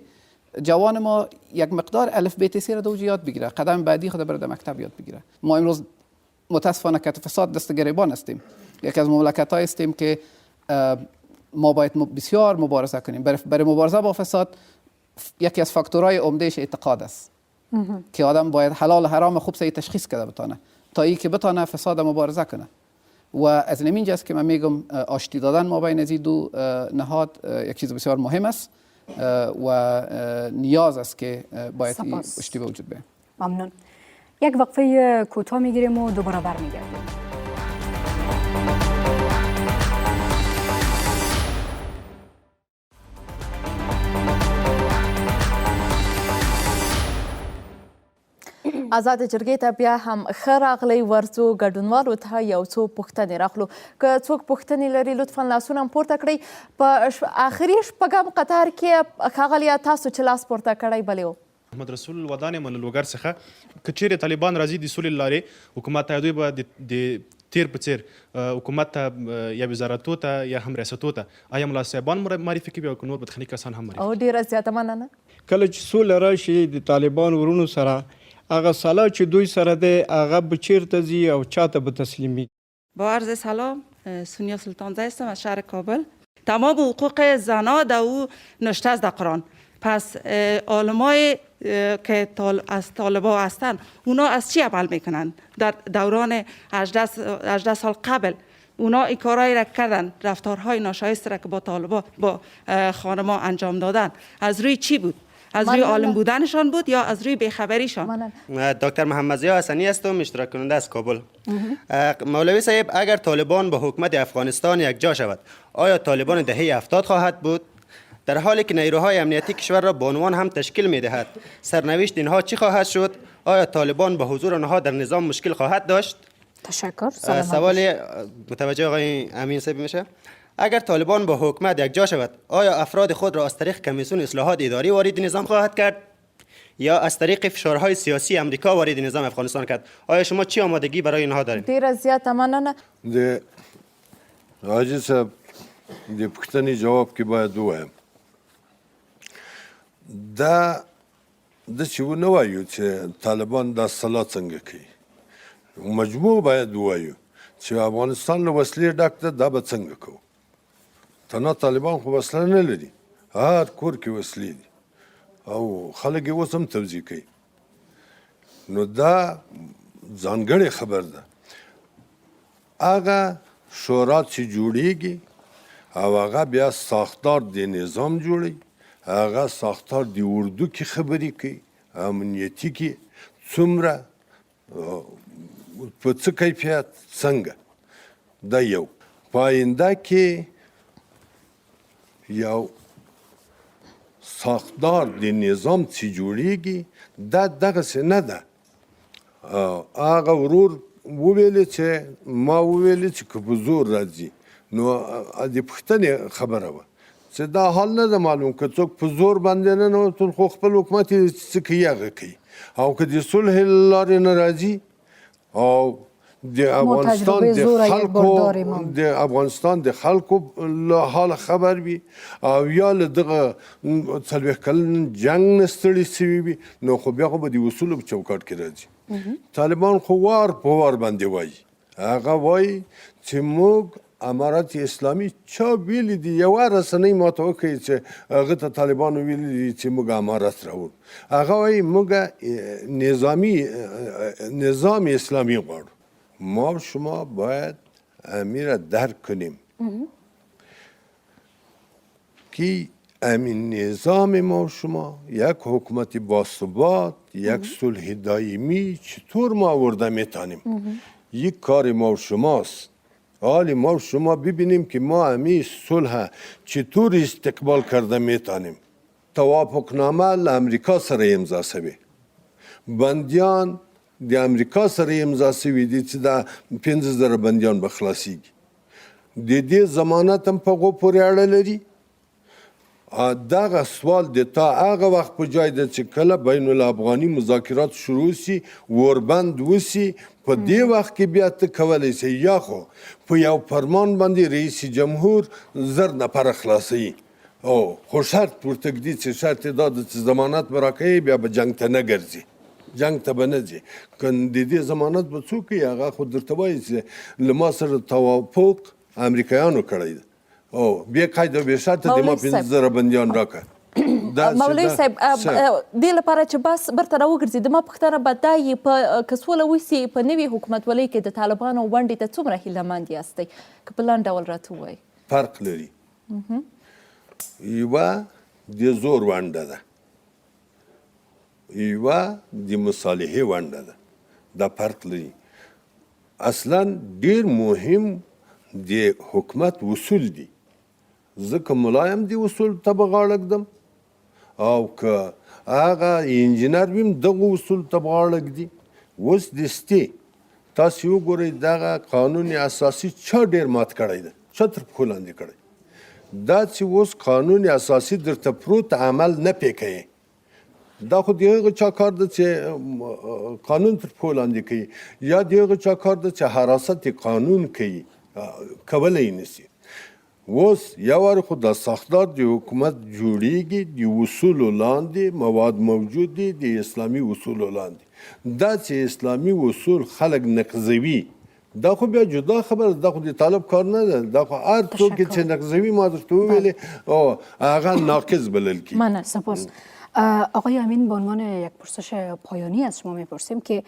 جوان ما یک مقدار الف ب ت س را دوج یاد بگیره، قدم بعدی خود بره در مکتب یاد بگیره. ما امروز متاسفانه که فساد دست گریبان هستیم. یکی از مملکت‌ها هستیم که ما باید بسیار مبارزه کنیم. برای مبارزه با فساد یکی از فاکتورهای عمدهش اعتقاد است که آدم باید حلال و حرام خوب صحیح تشخیص کرده بتونه تا ای که بتونه فساد مبارزه کنه. و از اینجاست که من میگم آشتی دادن ما بین از دو نهاد یک چیز بسیار مهم است و نیاز است که باید آشتی به وجود بیاید. ممنون. یک وقفه کوتاه میگیریم و دوباره برمیگردیم. آزاد جرګې ته بیا هم ښه راغلی ورځو ګډونوالو ته یو څو پوښتنې راخلو. که څوک پوښتنې لري لطفا لاسونه هم پورته کړئ. په آخري شپږم قطار کې ښاغلیه تاسو چې لاس پورته کړی بلې و محمد رسول ودانې منلوګر څخه که چیرې طالبان راځي د سولې لارې حکومت ته دوی به د تیر په څیر حکومت ته یا وزارتو ته یا هم ریاستو ته آیا ملا صاحبان معرفي کوي او که نور بتخنیک کسان هم معرفي؟ او ډېره زیاته مننه. کله چې سوله راشي د طالبان ورونو سره هغه سلا چې دوی سره دی هغه به چیرته ځي او چاته به تسلیمي. با عرض سلام، سونیا سلطانزاده هستم از شهر کابل. تمام حقوق زنها در او نوشته است در قرآن. پس علمای که از طالبا هستند اونا از چی عمل میکنن؟ در دوران 18 سال قبل اونا این کارهایی را کردن، رفتارهای ناشایسته را که با طالبا با خانما انجام دادن از روی چی بود؟ از روی عالم بودنشان بود یا از روی بیخبریشان؟ دکتر محمد ضیا حسنی هستم، اشتراک کننده از کابل. مولوی صاحب، اگر طالبان با حکومت افغانستان یک جا شود آیا طالبان دهه 70 خواهد بود؟ در حالی که نیروهای امنیتی کشور را به عنوان هم تشکیل می‌دهد، سرنوشت اینها چی خواهد شد؟ آیا طالبان با حضور آنها در نظام مشکل خواهد داشت؟ تشکر. سوال متوجه آقای امین صاحب میشه. اگر طالبان با حکومت یک جا شود آیا افراد خود را از طریق کمیسیون اصلاحات اداری وارد نظام خواهد کرد یا از طریق فشارهای سیاسی امریکا وارد نظام افغانستان کرد؟ آیا شما چی آمادگی برای اینها دارید؟ ډیره زیاته مننه. د حاجی صاحب د پوښتنې جواب کې باید ووایم دا د چې ونه وایو چې طالبان دا سلا څنګه کوي، مجموع باید ووایو چې افغانستان له وسلې ډک ده، دا به څنګه کوو؟ تنها طالبان خو وسله نه لري، هر کور کې وسلې دي او خلک یې اوس هم توزیع کوي. نو دا ځانګړې خبر ده. هغه شورا چې جوړیږي او هغه بیا ساختار د نظام جوړي، هغه ساختار د اردو کې خبرې کوي، امنیتي کې څومره په څه کیفیت څنګه. دا یو په آینده کې یو ساختار د نظام چې جوړیږي دا دغسې نه ده. هغه ورور وویلې چې ما وویلې چې که په زور راځي، نو د پوښتنې خبره وه چې دا حال نه ده معلوم، که څوک په زور باندې نه ننوتل خو خپل حکومت یې څه کوي هغه کوي، او که د صلح له لارې نه راځي او د افغانستان د خلکو له حاله خبر وي او یا له دغه 40 کلن جنګ نه ستړي سوي وي، نو خو بیا خو به د اصولو په چوکاټ کې راځي. طالبان خو وار په وار باندې وایي، هغه وایي چې موږ امارت اسلامي چا ویلي دي، یوه رسنۍ ماته وښیي چې هغه ته طالبانو ویلي دي چې موږ امارت راوړو. هغه وایي موږ نظام اسلامي غواړو. ما و شما باید امیر درک کنیم که امین نظام ما و شما یک حکومت باثبات، یک صلح دائمی چطور ما آورده میتونیم. یک کار ما و شماست. حالی ما و شما ببینیم که ما همین صلح چطور استقبال کرده میتونیم. توافقنامه لامریکا سره امضا شوی، بندیان د امریکا سره امضا شوي دي چې دا 50,000 بندیان به خلاصیږي. د دې ضمانت هم په هغو پورې اړه لري. دغه سوال د تا هغه وخت په جای ده چې کله بین الافغاني مذاکرات شروع سي، وربند وسي، په دې وخت کې بیا ته کولی شي یا خو په یو فرمان باندې رئیس جمهور 1000 نفره خلاصوي، خو شرط ورته ږدي چې شرط یې دا ده چې ضمانت به راکوي، بیا به جنګ ته نه ګرځي، جنگ ته به نه ځي. که د دې ضمانت به څوک کوي؟ هغه خو درته وایي چې له ما سره توافق امریکایانو کړی ده، او بې قید او بې شرطه د ما 50,000 بندیان راکړه. مولوي صاحب دې لپاره چې بس برته راوګرځي، د ما پوښتنه به دا وي که سوله وسي په نوي حکومتولۍ کې د طالبانو ونډې ته څومره هیلهمند یاستئ؟ که په لنډ ډول راته ووایي. فرق لري. یوه د زور ونډه ده، یوه د مصالحې ونډه ده. دا فرق لري. اصلا ډیر مهم د حکومت اصول دي. زه که ملایم د اصول ته به غاړه ږدم، او که هغه انجینر ویم دغه اصول ته به غاړه ږدي. اوس دستې تاسې وګورئ دغه قانون اساسي چا ډیر مات کړی ده، چا تر پښو لاندې کړی. دا چې اوس قانون اساسي درته پروت عمل نه پې کوي، دا خو د هغه چا کار ده چې قانون تر پښو لاندې کوي، یا د هغه چا کار ده چې حراست قانون کوي، کولی نه شي. اوس یو وار خو دا ساختار د حکومت جوړیږي، د اصولو لاندې مواد موجود دي، د اسلامي اصولو لاندې. دا چې اسلامي اصول خلک نقضوي، دا خو بیا جدا خبره ده، دا خو د طالب کار نه ده. دا خو هر څوک چې نقضوي ما درته وویلې هغه ناقض بلل کیږي. من سپاس. آقای امین، به عنوان یک پرسش پایانی از شما میپرسیم که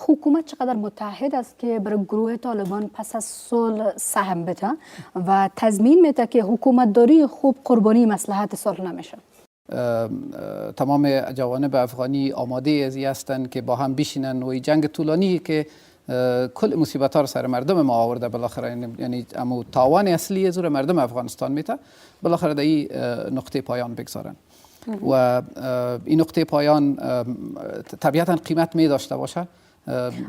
حکومت چقدر متحد است که برای گروه طالبان پس از صلح سهم بده و تضمین میده که حکومت داری خوب قربانی مصلحت صلح نمیشه؟ تمام جوانب افغانی آماده ازی هستند که با هم بشینن و جنگ طولانی که کل مصیبت ها رو سر مردم ما آورده بالاخره، یعنی اما تاوان اصلی زور مردم افغانستان میته، بالاخره در این نقطه پایان بگذارن. و این نقطه پایان طبیعتا قیمت می داشته باشه.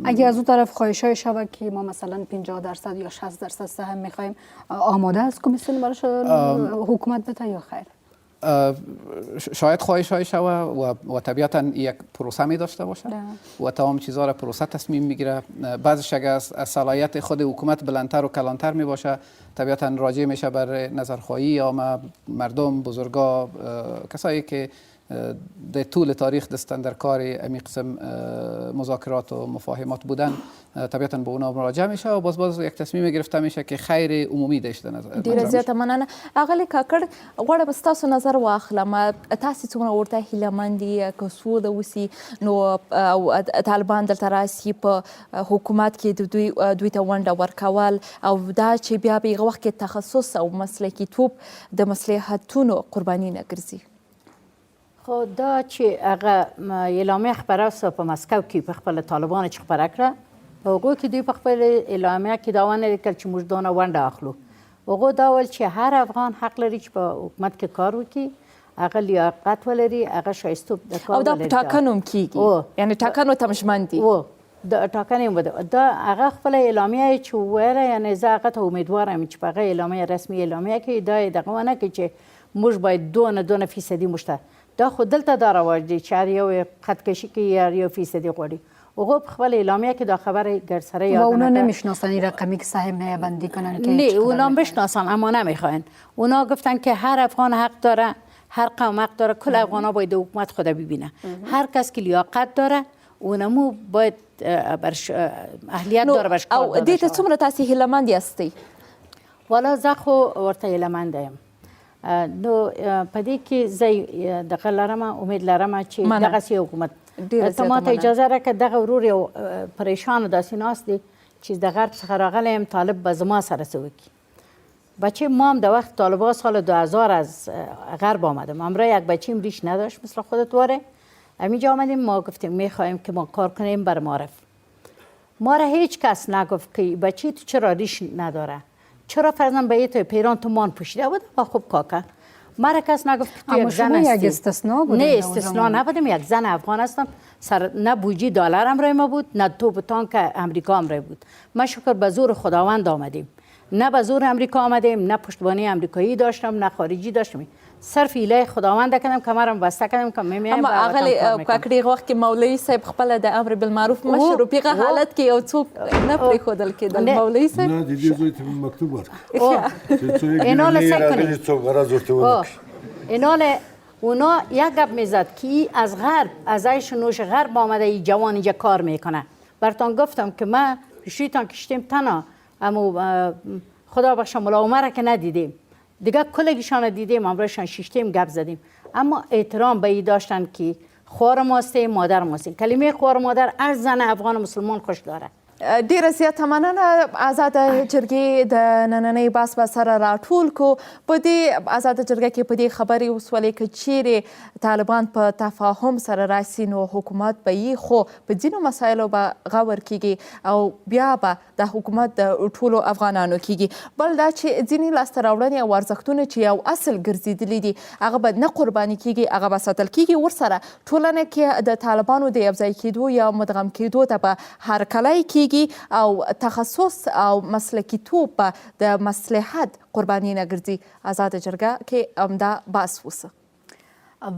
اگه از اون طرف خواهش های شود که ما مثلا 50% یا 60% سهم میخوایم، آماده است کمیسیون براش حکومت بده یا خیر؟ شاید خواهش های شود و طبیعتا یک پروسه می داشته باشه و تمام چیزها را پروسه تصمیم میگیره. بعضش اگر از صلاحیت خود حکومت بلندتر و کلانتر می باشه، طبیعتا راجع میشه بر نظرخواهی یا مردم، بزرگا، کسایی که در طول تاریخ دستن در کار امی قسم مذاکرات و مفاهمات بودن طبیعتا به اونا مراجعه میشه و باز یک تصمیم گرفته میشه که خیر عمومی داشته نظر. ډیره زیاته مننه. اغلی کاکړ غواړم ستاسو نظر واخلم. تاسې څومره ورته هیلهمند یې که سوله وسي نو طالبان دلته راسي په حکومت کې دوی ته ونډه ورکول او دا چې بیا په هغه وخت کې تخصص او مسلکیتوب د مصلحتونو قرباني نه ګرځي؟ خو دا چې هغه اعلامیه خپره سو په مسکو کې په خپل طالبان چې خپره کړه په هغو کې دوی په خپل اعلامیه کې دا ونه لیکل چې موږ دونه ونډه اخلو. هغو دا ویل چې هر افغان حق لري چې په حکومت کې کار وکړي، هغه لیاقت ولري، هغه ښایستوب د کار ولري. او دا په ټاکنو هم کیږي، یعنې ټاکنو ته ژمن دي. د ټاکنې هم دا هغه خپل اعلامیه چې وویله، یعنې زه هغه ته امیدواره یم چې په هغه اعلامیه رسمي اعلامیه کې دا یې دغه ونه کړي چې موږ باید دونه فیصدي موږ ته. دا خو دلته دا رواج دی چې هر یو خطکشي کوي، هر یو فیصدي غواړي. هغو په خپل اعلامیه که دا خبر گرسره یاد و اونا نمیشناسن این رقمی که سهم بندی کنن که نه اونا بشناسن اما نمیخواین. اونا گفتن که هر افغان حق داره، هر قوم حق داره، کل افغان ها باید حکومت خود ببینه. هر کس که لیاقت داره اونمو باید اهلیت داره برش کار داده شود. او دیت څومره تاسې هیلهمند یاستئ؟ والا زه خو ورته هیلهمند یم. نو په دې کې زه دغه لرم، امید لرم چې دغسې حکومت ته ماته اجازه راکړه. دغه ورور یو پریشان داسې ناست دی چې د غرب څخه راغلی یم، طالب به زما سره څه وکړي. بچه ما هم در وقت طالبان سال 2000 از غرب آمدم. همراه یک بچیم ریش نداشت مثل خودت واره. همینجا آمدیم، ما گفتیم میخواهیم که ما کار کنیم بر معرف. ما را هیچ کس نگفت که بچه تو چرا ریش نداره، چرا فرضاً به تو پیران تو مان پوشیده بود و خوب کاکا. مرا کس نگفت که تو یک زن هستی. یک استثناء بودیم؟ نه استثناء نبودیم، یک زن افغان هستم. نه بوجی دلار امرای ما بود، نه توپ تانک امریکا امرای بود. ما شکر به زور خداوند آمدیم. نه به زور امریکا آمدیم، نه پشتبانی امریکایی داشتم، نه خارجی داشتم. صرف ایله خداوند کردم، کمرم بسته کردم که میمیم. اما اغلی کاکړي وخت کې مولوي صاحب خپل د امر بالمعروف مشر په هغه حالت کې یو څوک نه پرېښودل کېدل. مولوي صاحب نه د دې زوی ته مکتوب ورکړ چې څوک یې څوک غرض ورته ونه اونا یک گپ میزد که از غرب، از عیش نوش غرب آمده ای جوان اینجا کار میکنه. براتون گفتم که ما پیشویتان کشتیم تنها، اما خدا بخشه مولا عمر که ندیدیم دیگه، کلگیشان دیدیم، امروزشان شیشتیم گپ زدیم. اما احترام به ای داشتن که خوار ماسته، مادر ماسته. کلمه خوار مادر هر زن افغان مسلمان خوش داره. ډیره زیاته مننه. آزاده جرګې د نننۍ بحث به سره راټول کو. په دې آزاده جرګه کې په دې خبرې وسولې که چیرې طالبان په تفاهم سره راسي نو حکومت به یې خو په ځینو مسایلو به غور کیږي او بیا به د حکومت د ټولو افغانانو کیږي. بل دا چې ځینې لاسته راوړنې او ارزښتونه چې یو اصل ګرځېدلي دي هغه به نه قرباني کیږي، هغه به ساتل کیږي. ورسره ټولنه کې د طالبانو د یوځای کېدو یا مدغم کېدو ته به هرکلی کیږي او تخصص او مسلکیتوب به د مصلحت قربانی نگردی. آزاده جرگه که امدا بحث وسه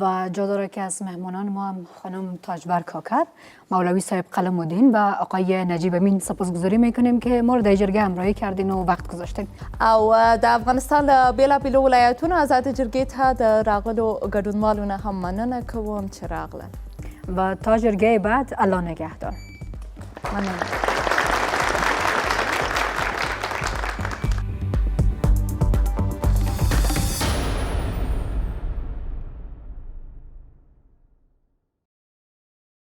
و جا داره که از مهمانان ما هم خانم تاجبر کاکر، مولوی صاحب قلم الدین و آقای نجیب امین سپاسگزاری میکنیم که ما رو در جرگه همراهی کردین و وقت گذاشتین. او د افغانستان بیلابیلو ولایتونو آزاده جرګې ته د راغلو ګډونوالو نه هم مننه کوم چې راغلل. و تا جرگه بعد الله نگهدار. ممنون.